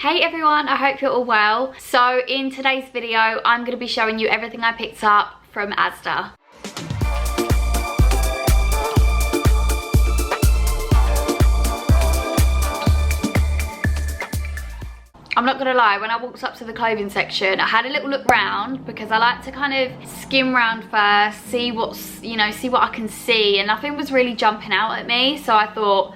Hey everyone, I hope you're all well. So in today's video, I'm going to be showing you everything I picked up from Asda. I'm not gonna lie, when I walked up to the clothing section, I had a little look round because I like to kind of skim round first, see what's, see what I can see, and nothing was really jumping out at me. So I thought,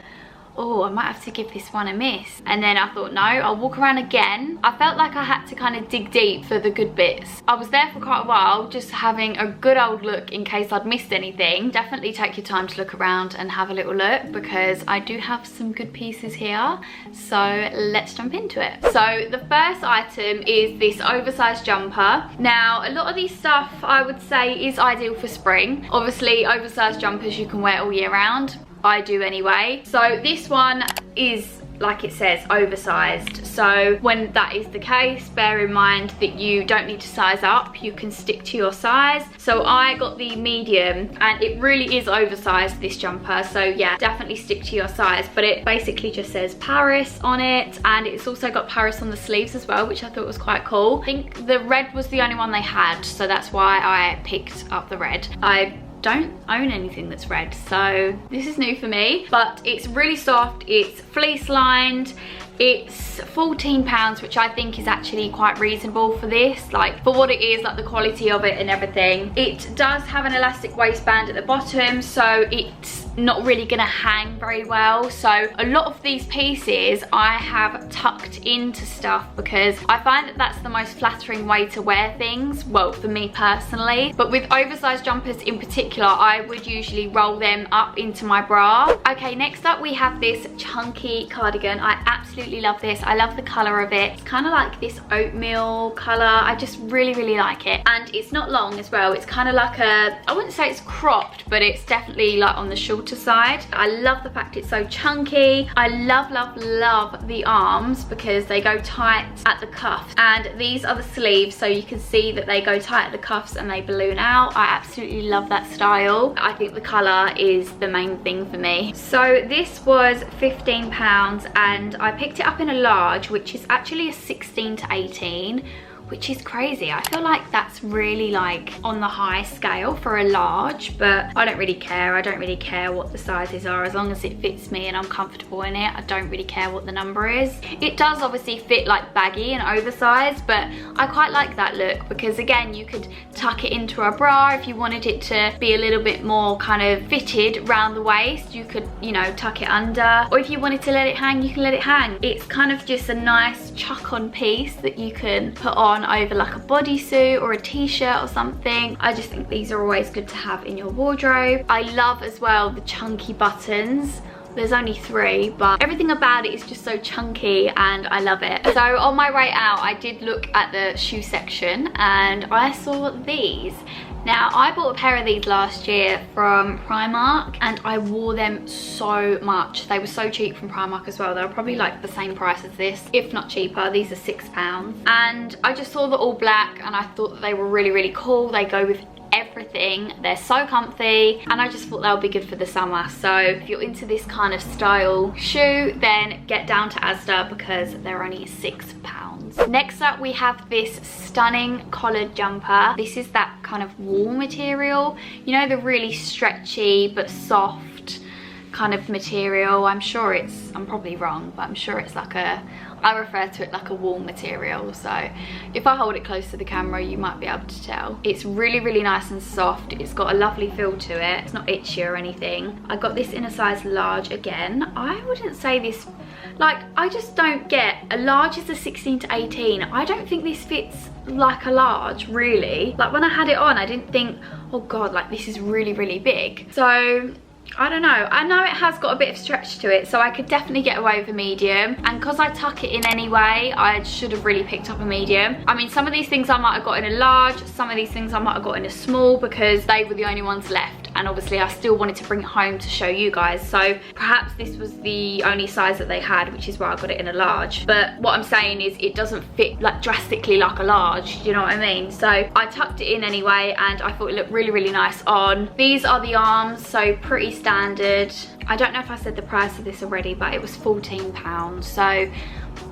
oh, I might have to give this one a miss. And then I thought, no, I'll walk around again. I felt like I had to kind of dig deep for the good bits. I was there for quite a while, just having a good old look in case I'd missed anything. Definitely take your time to look around and have a little look because I do have some good pieces here. So let's jump into it. So the first item is this oversized jumper. Now, a lot of these stuff I would say is ideal for spring. Obviously, oversized jumpers you can wear all year round. I do anyway. So this one is, like it says, oversized. So when that is the case, bear in mind that you don't need to size up. You can stick to your size. So I got the medium and it really is oversized, this jumper. So yeah, definitely stick to your size. But it basically just says Paris on it, and it's also got Paris on the sleeves as well, which I thought was quite cool. I think the red was the only one they had, so that's why I picked up the red. I don't own anything that's red, so this is new for me. But it's really soft, it's fleece lined, it's £14, which I think is actually quite reasonable for this, like for what it is, like the quality of it and everything. It does have an elastic waistband at the bottom, so it's not really gonna hang very well. So a lot of these pieces I have tucked into stuff because I find that that's the most flattering way to wear things, well, for me personally. But with oversized jumpers in particular, I would usually roll them up into my bra. Okay, next up we have this chunky cardigan. I absolutely love this. I love the color of it. It's kind of like this oatmeal color. I just really like it, and it's not long as well. It's kind of like a, I wouldn't say it's cropped, but it's definitely like on the shorter side. I love the fact it's so chunky. I love the arms because they go tight at the cuffs, and these are the sleeves, so you can see that they go tight at the cuffs and they balloon out. I absolutely love that style. I think the color is the main thing for me. So this was £15 and I picked it up in a large, which is actually a 16 to 18, which is crazy. I feel like that's really like on the high scale for a large, but I don't really care. I don't really care what the sizes are as long as it fits me and I'm comfortable in it. I don't really care what the number is. It does obviously fit like baggy and oversized, but I quite like that look because again, you could tuck it into a bra if you wanted it to be a little bit more kind of fitted around the waist. You could, tuck it under, or if you wanted to let it hang, you can let it hang. It's kind of just a nice chuck on piece that you can put on over like a bodysuit or a t-shirt or something. I just think these are always good to have in your wardrobe. I love as well the chunky buttons. There's only 3, but everything about it is just so chunky and I love it. So on my way out, I did look at the shoe section and I saw these. Now, I bought a pair of these last year from Primark and I wore them so much. They were so cheap from Primark as well. They were probably like the same price as this, if not cheaper. These are £6. And I just saw the all black and I thought that they were really cool. They go with everything. They're so comfy and I just thought that would be good for the summer. So if you're into this kind of style shoe, then get down to Asda because they're only £6. Next up we have this stunning collared jumper. This is that kind of wool material, the really stretchy but soft kind of material. I'm probably wrong, but I'm sure it's like I refer to it like a wool material. So if I hold it close to the camera, you might be able to tell. It's really nice and soft. It's got a lovely feel to it. It's not itchy or anything. I got this in a size large again. I wouldn't say this, like, I just don't get, a large is a 16 to 18. I don't think this fits like a large, really. Like when I had it on, I didn't think, oh God, like this is really big. So I don't know. I know it has got a bit of stretch to it, so I could definitely get away with a medium. And because I tuck it in anyway, I should have really picked up a medium. I mean, some of these things I might have got in a large, some of these things I might have got in a small because they were the only ones left. And obviously I still wanted to bring it home to show you guys. So perhaps this was the only size that they had, which is why I got it in a large. But what I'm saying is it doesn't fit like drastically like a large, you know what I mean? So I tucked it in anyway and I thought it looked really nice on. These are the arms, so pretty standard. I don't know if I said the price of this already, but it was £14. So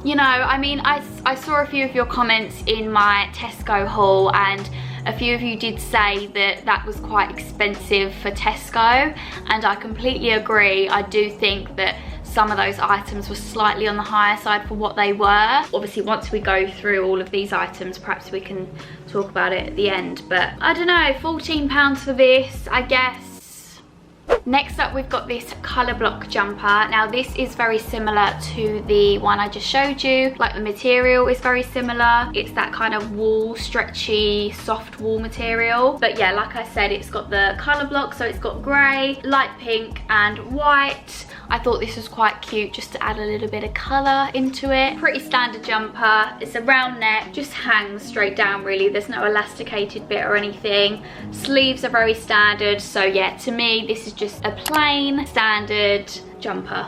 you know, I mean, I saw a few of your comments in my Tesco haul, and a few of you did say that that was quite expensive for Tesco, and I completely agree. I do think that some of those items were slightly on the higher side for what they were. Obviously, once we go through all of these items, perhaps we can talk about it at the end, but I don't know, £14 for this, I guess. Next up, we've got this colour block jumper. Now this is very similar to the one I just showed you. Like, the material is very similar. It's that kind of wool, stretchy, soft wool material. But yeah, like I said, it's got the colour block, so it's got grey, light pink and white. I thought this was quite cute just to add a little bit of colour into it. Pretty standard jumper. It's a round neck, just hangs straight down really. There's no elasticated bit or anything. Sleeves are very standard. So yeah, to me, this is just a plain standard jumper.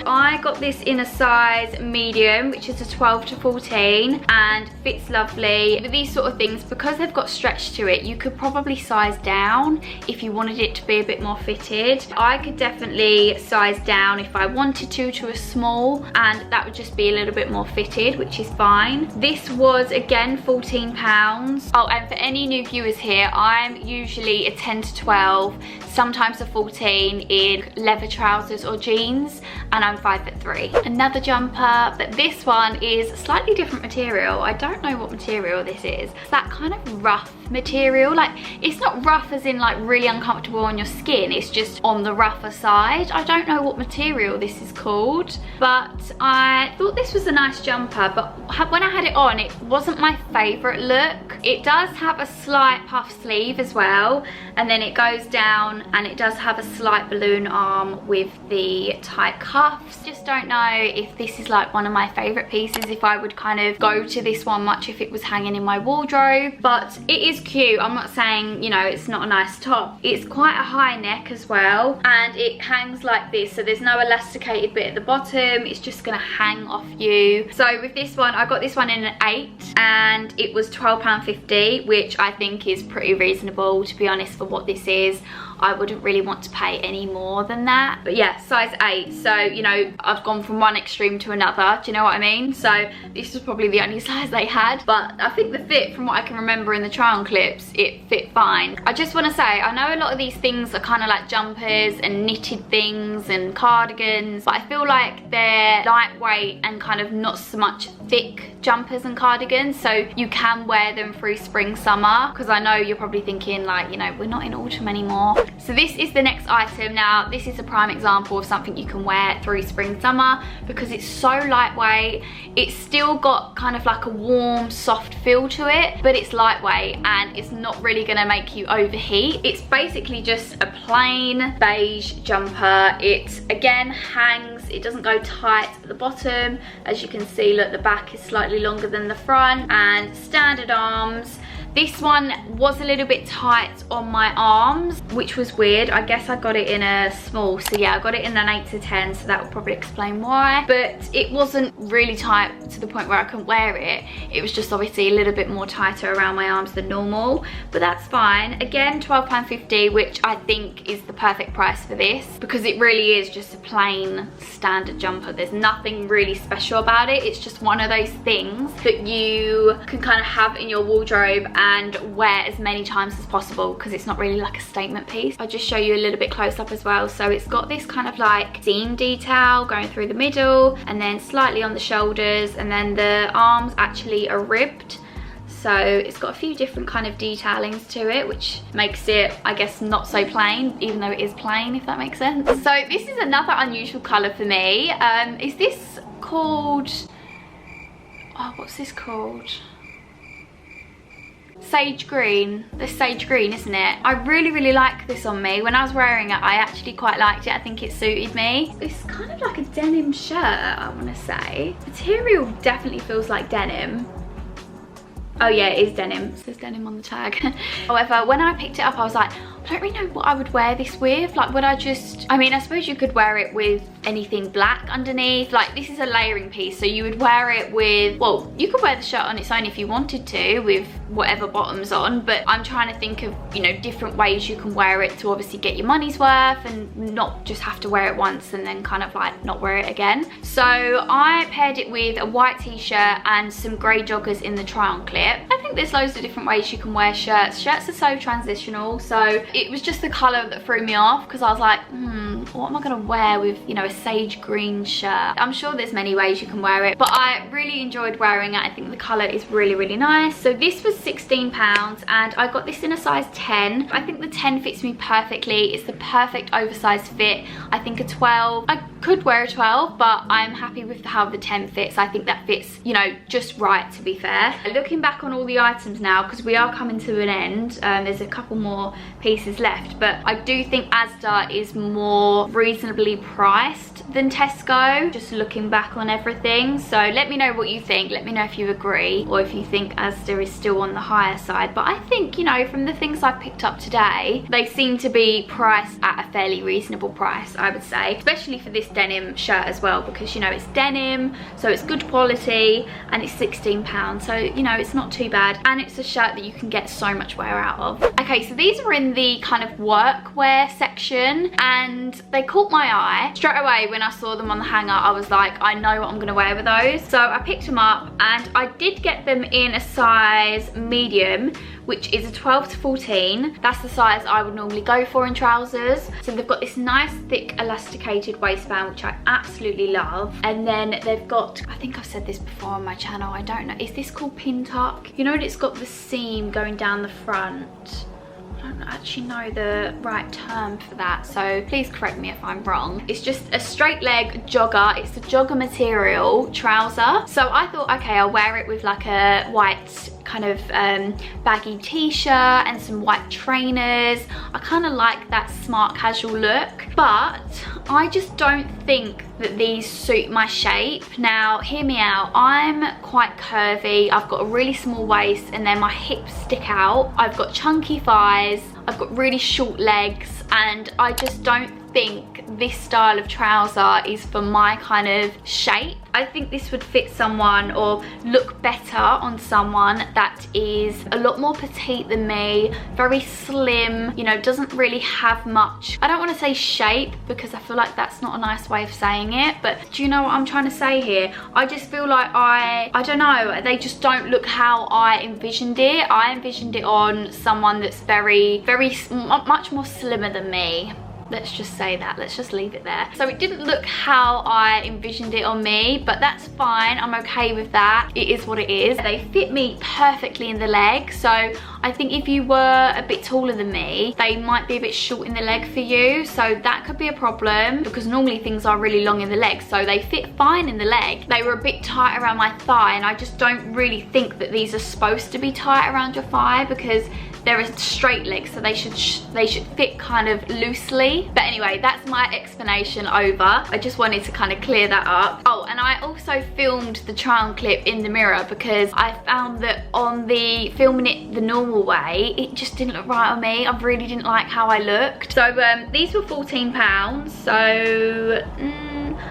I got this in a size medium, which is a 12 to 14, and fits lovely. With these sort of things, because they've got stretch to it, you could probably size down if you wanted it to be a bit more fitted. I could definitely size down if I wanted to a small, and that would just be a little bit more fitted, which is fine. This was again £14. Oh, and for any new viewers here, I'm usually a 10 to 12, sometimes a 14 in leather trousers or jeans, and I'm 5'3". Another jumper, but this one is slightly different material. I don't know what material this is. It's that kind of rough material. Like, it's not rough as in like really uncomfortable on your skin, it's just on the rougher side. I don't know what material this is called, but I thought this was a nice jumper. But when I had it on, it wasn't my favorite look. It does have a slight puff sleeve as well, and then it goes down and it does have a slight balloon arm with the tight cuffs. Just don't know if this is like one of my favorite pieces, if I would kind of go to this one much if it was hanging in my wardrobe. But it is cute. I'm not saying, you know, it's not a nice top. It's quite a high neck as well, and it hangs like this, so there's no elasticated bit at the bottom. It's just gonna hang off you. So with this one, I got this one in an 8, and it was £12.50, which I think is pretty reasonable, to be honest, for what this is. I wouldn't really want to pay any more than that. But yeah, size 8. So, you know, I've gone from one extreme to another. Do you know what I mean? So this was probably the only size they had. But I think the fit, from what I can remember in the try-on clips, it fit fine. I just want to say, I know a lot of these things are kind of like jumpers and knitted things and cardigans, but I feel like they're lightweight and kind of not so much thick jumpers and cardigans, so you can wear them through spring, summer, because I know you're probably thinking like, you know, we're not in autumn anymore. So this is the next item. Now this is a prime example of something you can wear through spring, summer, because it's so lightweight. It's still got kind of like a warm, soft feel to it, but it's lightweight and it's not really gonna make you overheat. It's basically just a plain beige jumper. It again hangs, it doesn't go tight at the bottom. As you can see, look, the back is slightly longer than the front, and standard arms. This one was a little bit tight on my arms, which was weird. I guess I got it in a small, so yeah, I got it in an 8 to 10, so that would probably explain why. But it wasn't really tight to the point where I couldn't wear it. It was just obviously a little bit more tighter around my arms than normal, but that's fine. Again, £12.50, which I think is the perfect price for this, because it really is just a plain standard jumper. There's nothing really special about it. It's just one of those things that you can kind of have in your wardrobe and wear as many times as possible, because it's not really like a statement piece. I'll just show you a little bit close up as well. So it's got this kind of like seam detail going through the middle, and then slightly on the shoulders, and then the arms actually are ribbed. So it's got a few different kind of detailings to it, which makes it, I guess, not so plain, even though it is plain, if that makes sense. So this is another unusual colour for me. Is this called, oh, what's this called? Sage green. The sage green, isn't it? I really like this on me. When I was wearing it, I actually quite liked it. I think it suited me. It's kind of like a denim shirt, I want to say. Material definitely feels like denim. Oh yeah, it is denim. It says denim on the tag. However, when I picked it up, I was like, don't really know what I would wear this with. Like, would I just, I mean, I suppose you could wear it with anything black underneath. Like, this is a layering piece, so you would wear it with, well, you could wear the shirt on its own if you wanted to with whatever bottoms on, but I'm trying to think of, you know, different ways you can wear it to obviously get your money's worth and not just have to wear it once and then kind of like not wear it again. So I paired it with a white t-shirt and some grey joggers in the try-on clip. I think there's loads of different ways you can wear shirts. Shirts are so transitional, so it was just the colour that threw me off, because I was like, what am I going to wear with, you know, a sage green shirt? I'm sure there's many ways you can wear it, but I really enjoyed wearing it. I think the colour is really, really nice. So this was £16 and I got this in a size 10. I think the 10 fits me perfectly. It's the perfect oversized fit. I think a 12, I could wear a 12, but I'm happy with how the 10 fits. I think that fits, you know, just right, to be fair. Looking back on all the items now, because we are coming to an end, there's a couple more pieces left, but I do think Asda is more reasonably priced than Tesco, just looking back on everything. So let me know what you think. Let me know if you agree or if you think Asda is still on the higher side. But I think, you know, from the things I've picked up today, they seem to be priced at a fairly reasonable price, I would say, especially for this denim shirt as well, because, you know, it's denim, so it's good quality, and it's £16, so, you know, it's not too bad, and it's a shirt that you can get so much wear out of. Okay, so these are in the kind of workwear section, and they caught my eye straight away. When I saw them on the hanger, I was like, I know what I'm gonna wear with those. So I picked them up, and I did get them in a size medium, which is a 12 to 14. That's the size I would normally go for in trousers. So they've got this nice thick elasticated waistband, which I absolutely love. And then they've got, I think I've said this before on my channel, I don't know, is this called pin tuck? You know, it's got the seam going down the front. I don't actually know the right term for that, so please correct me if I'm wrong. It's just a straight leg jogger. It's a jogger material trouser. So I thought, okay, I'll wear it with like a white kind of baggy t-shirt and some white trainers. I kind of like that smart casual look, but I just don't think that these suit my shape. Now, hear me out. I'm quite curvy. I've got a really small waist, and then my hips stick out. I've got chunky thighs. I've got really short legs, and I just don't think this style of trouser is for my kind of shape. I think this would fit someone or look better on someone that is a lot more petite than me, very slim, you know, doesn't really have much, I don't want to say shape, because I feel like that's not a nice way of saying it, but do you know what I'm trying to say here? I just feel like I don't know, they just don't look how I envisioned it. I envisioned it on someone that's much more slimmer than me. Let's just say that, let's just leave it there. So it didn't look how I envisioned it on me, but that's fine, I'm okay with that. It is what it is. They fit me perfectly in the leg, so I think if you were a bit taller than me, they might be a bit short in the leg for you, so that could be a problem, because normally things are really long in the leg, so they fit fine in the leg. They were a bit tight around my thigh, and I just don't really think that these are supposed to be tight around your thigh, because they're a straight leg, so they should fit kind of loosely. But anyway, that's my explanation over. I just wanted to kind of clear that up. Oh, and I also filmed the try-on clip in the mirror, because I found that on the filming it the normal way, it just didn't look right on me. I really didn't like how I looked. So these were £14, so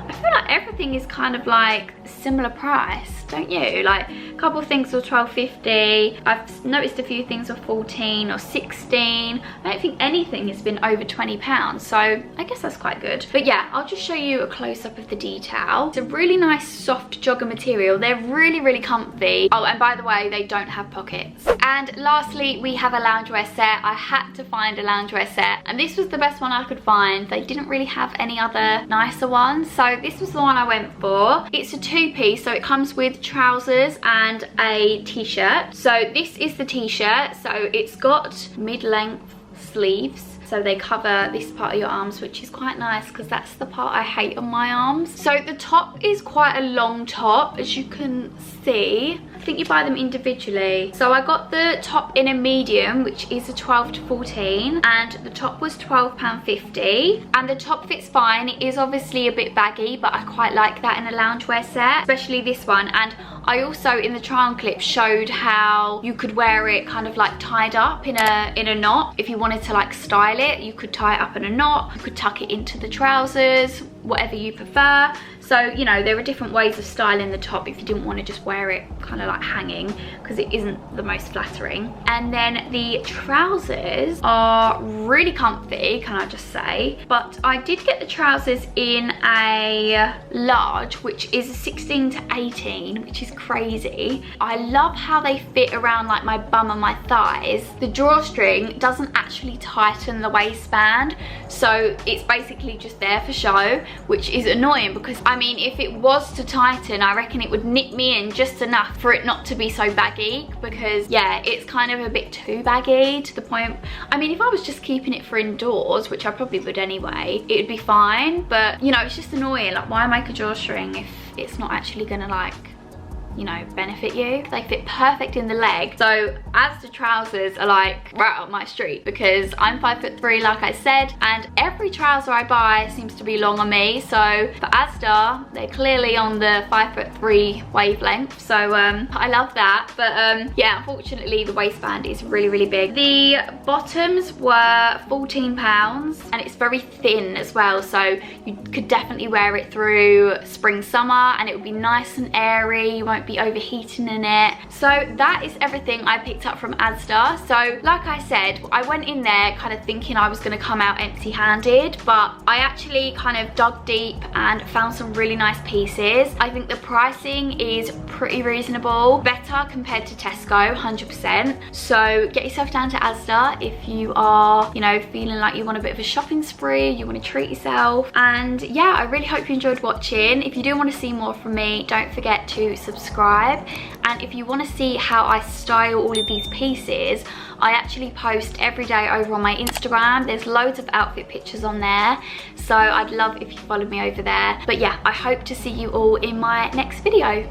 I feel like everything is kind of like similar price, don't you? Like a couple of things were £12.50. I've noticed a few things were 14 or 16. I don't think anything has been over £20, so I guess that's quite good. But yeah, I'll just show you a close-up of the detail. It's a really nice soft jogger material. They're really, really comfy. Oh, and by the way, they don't have pockets. And lastly, we have a loungewear set. I had to find a loungewear set, and this was the best one I could find. They didn't really have any other nicer ones, so this was the one I went for. It's a two-piece, so it comes with trousers and a t-shirt. So this is the t-shirt, so it's got mid-length sleeves, so they cover this part of your arms, which is quite nice, because that's the part I hate on my arms. So the top is quite a long top, as you can see. I think you buy them individually. So I got the top in a medium, which is a 12 to 14, and the top was £12.50, and the top fits fine. It is obviously a bit baggy, but I quite like that in a loungewear set, especially this one. And I also, in the try on clip, showed how you could wear it kind of like tied up in a knot. If you wanted to like style it, you could tie it up in a knot, you could tuck it into the trousers, whatever you prefer. So, you know, there are different ways of styling the top if you didn't want to just wear it kind of like hanging, because it isn't the most flattering. And then the trousers are really comfy, can I just say. But I did get the trousers in a large, which is a 16 to 18, which is crazy. I love how they fit around like my bum and my thighs. The drawstring doesn't actually tighten the waistband, so it's basically just there for show, which is annoying because I mean, if it was to tighten, I reckon it would nip me in just enough for it not to be so baggy, because yeah, it's kind of a bit too baggy to the point. I mean, if I was just keeping it for indoors, which I probably would anyway, it would be fine, but you know, it's just annoying. Like, why make a drawstring if it's not actually gonna like, you know, benefit you? They fit perfect in the leg. So Asda trousers are like right up my street, because I'm 5'3", like I said, and every trouser I buy seems to be long on me. So for Asda, they're clearly on the 5'3" wavelength, so I love that. But yeah, unfortunately the waistband is really big. The bottoms were £14, and it's very thin as well, so you could definitely wear it through spring, summer, and it would be nice and airy. You won't be overheating in it. So that is everything I picked up from Asda. So like I said, I went in there kind of thinking I was going to come out empty-handed, but I actually kind of dug deep and found some really nice pieces. I think the pricing is pretty reasonable, better compared to Tesco, 100%. So get yourself down to Asda if you are, you know, feeling like you want a bit of a shopping spree, you want to treat yourself. And yeah, I really hope you enjoyed watching. If you do want to see more from me, don't forget to subscribe. And if you want to see how I style all of these pieces, I actually post every day over on my Instagram. There's loads of outfit pictures on there, so I'd love if you followed me over there. But yeah, I hope to see you all in my next video.